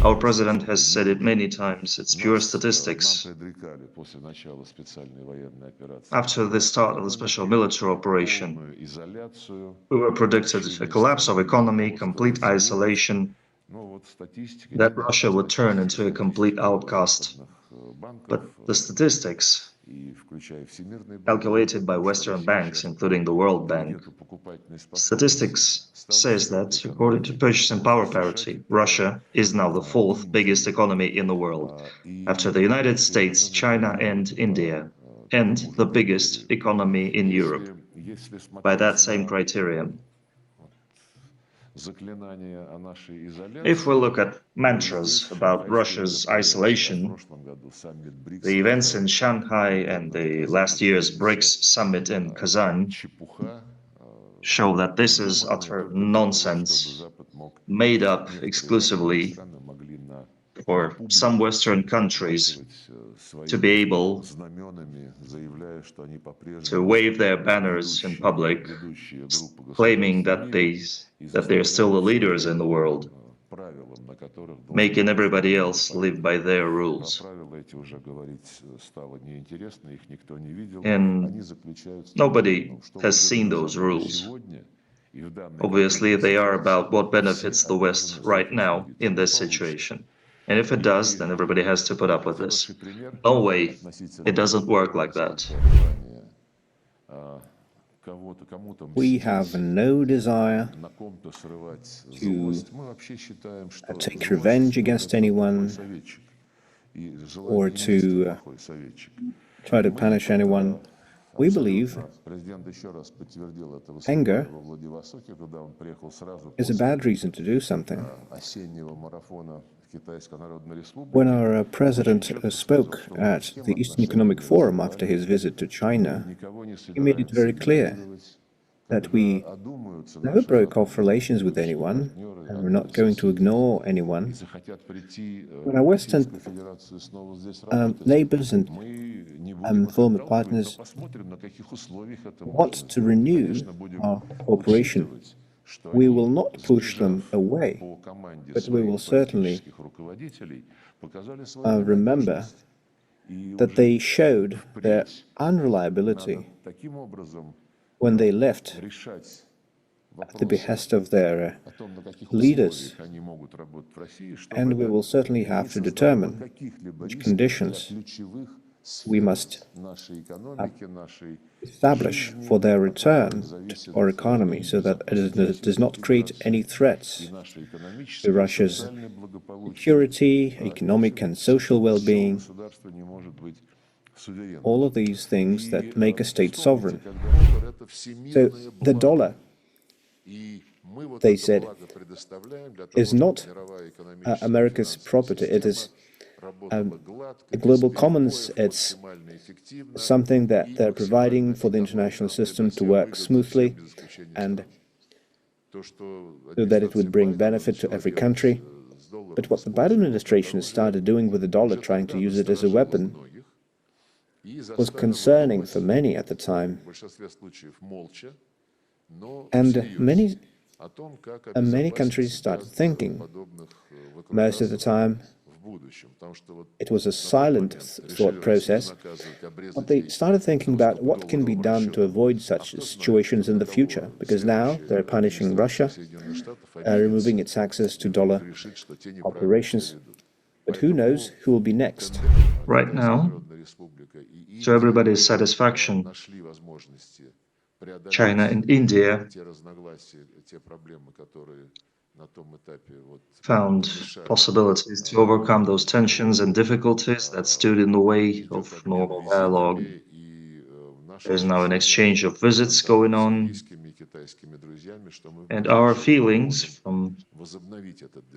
Our president has said it many times, it's pure statistics. After the start of the special military operation, we were predicted a collapse of economy, complete isolation, that Russia would turn into a complete outcast. But the statistics, calculated by Western banks, including the World Bank, statistics says that, according to purchasing power parity, Russia is now the fourth biggest economy in the world, after the United States, China, and India, and the biggest economy in Europe, by that same criterion. If we look at mantras about Russia's isolation, the events in Shanghai and the last year's BRICS summit in Kazan show that this is utter nonsense, made up exclusively for some Western countries to be able to wave their banners in public, claiming that they're still the leaders in the world, making everybody else live by their rules. And nobody has seen those rules. Obviously, they are about what benefits the West right now in this situation. And if it does, then everybody has to put up with this. No way, it doesn't work like that. We have no desire to take revenge against anyone or to try to punish anyone. We believe anger is a bad reason to do something. When our president spoke at the Eastern Economic Forum after his visit to China, he made it very clear that we never broke off relations with anyone, and we're not going to ignore anyone. When our Western neighbors and former partners want to renew our cooperation, we will not push them away, but we will certainly remember that they showed their unreliability when they left at the behest of their leaders, and we will certainly have to determine which conditions we must establish for their return to our economy so that it does not create any threats to Russia's security, economic and social well-being, all of these things that make a state sovereign. So the dollar, they said, is not America's property. It is a global commons. It's something that they're providing for the international system to work smoothly and so that it would bring benefit to every country. But what the Biden administration has started doing with the dollar, trying to use it as a weapon, was concerning for many at the time. And many countries started thinking. Most of the time, it was a silent thought process, but they started thinking about what can be done to avoid such situations in the future, because now they're punishing Russia, removing its access to dollar operations. But who knows who will be next? Right now, to everybody's satisfaction, China and India found possibilities to overcome those tensions and difficulties that stood in the way of normal dialogue. There's now an exchange of visits going on, and our feelings from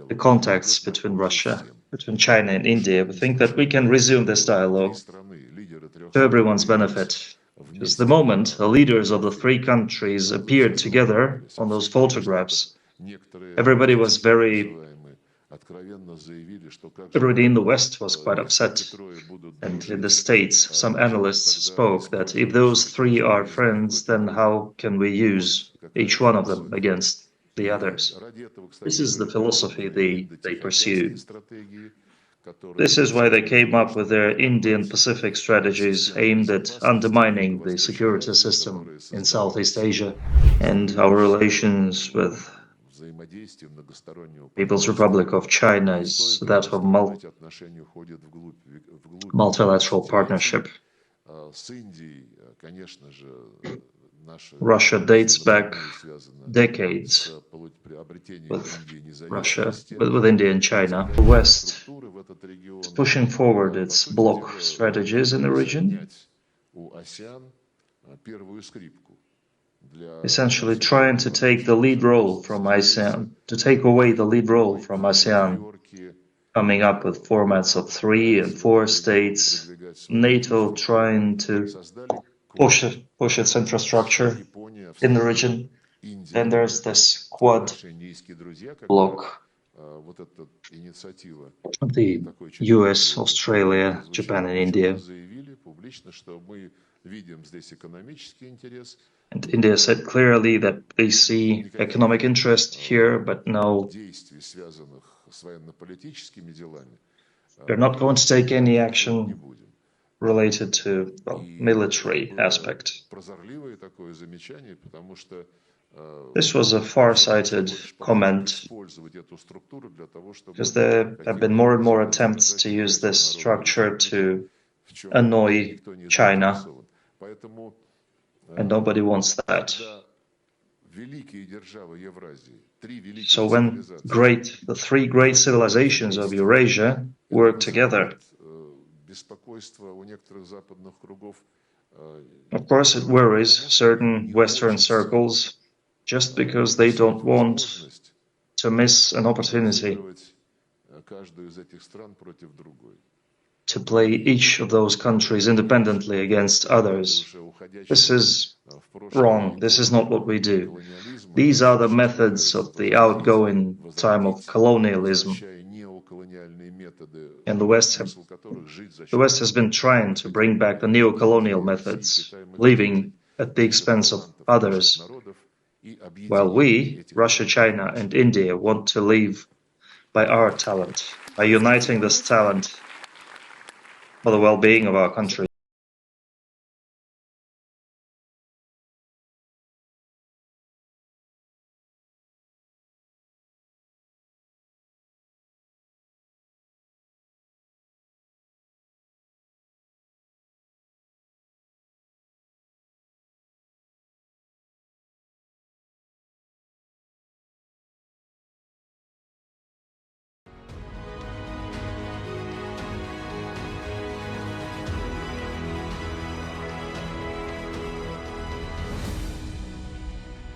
the contacts between China and India, we think that we can resume this dialogue to everyone's benefit. Because the moment the leaders of the three countries appeared together on those photographs, everybody in the West was quite upset. And in the States, some analysts spoke that if those three are friends, then how can we use each one of them against the others. This is the philosophy they pursue. This is why they came up with their Indian Pacific strategies aimed at undermining the security system in Southeast Asia, and our relations with People's Republic of China is that of multilateral partnership. Russia dates back decades with India and China. The West is pushing forward its bloc strategies in the region, essentially trying to take the lead role from ASEAN, to take away the lead role from ASEAN, coming up with formats of 3 and 4 states, NATO trying to push its infrastructure in the region. Then there's this Quad bloc, the US, Australia, Japan and India. And India said clearly that they see economic interest here, but no, they're not going to take any action related to military aspect. This was a far-sighted comment, because there have been more and more attempts to use this structure to annoy China, and nobody wants that. So when the 3 great civilizations of Eurasia work together, of course it worries certain Western circles, just because they don't want to miss an opportunity to play each of those countries independently against others. This is wrong. This is not what we do. These are the methods of the outgoing time of colonialism. And the West has been trying to bring back the neo-colonial methods, living at the expense of others, while we, Russia, China and India, want to live by our talent, by uniting this talent for the well-being of our country.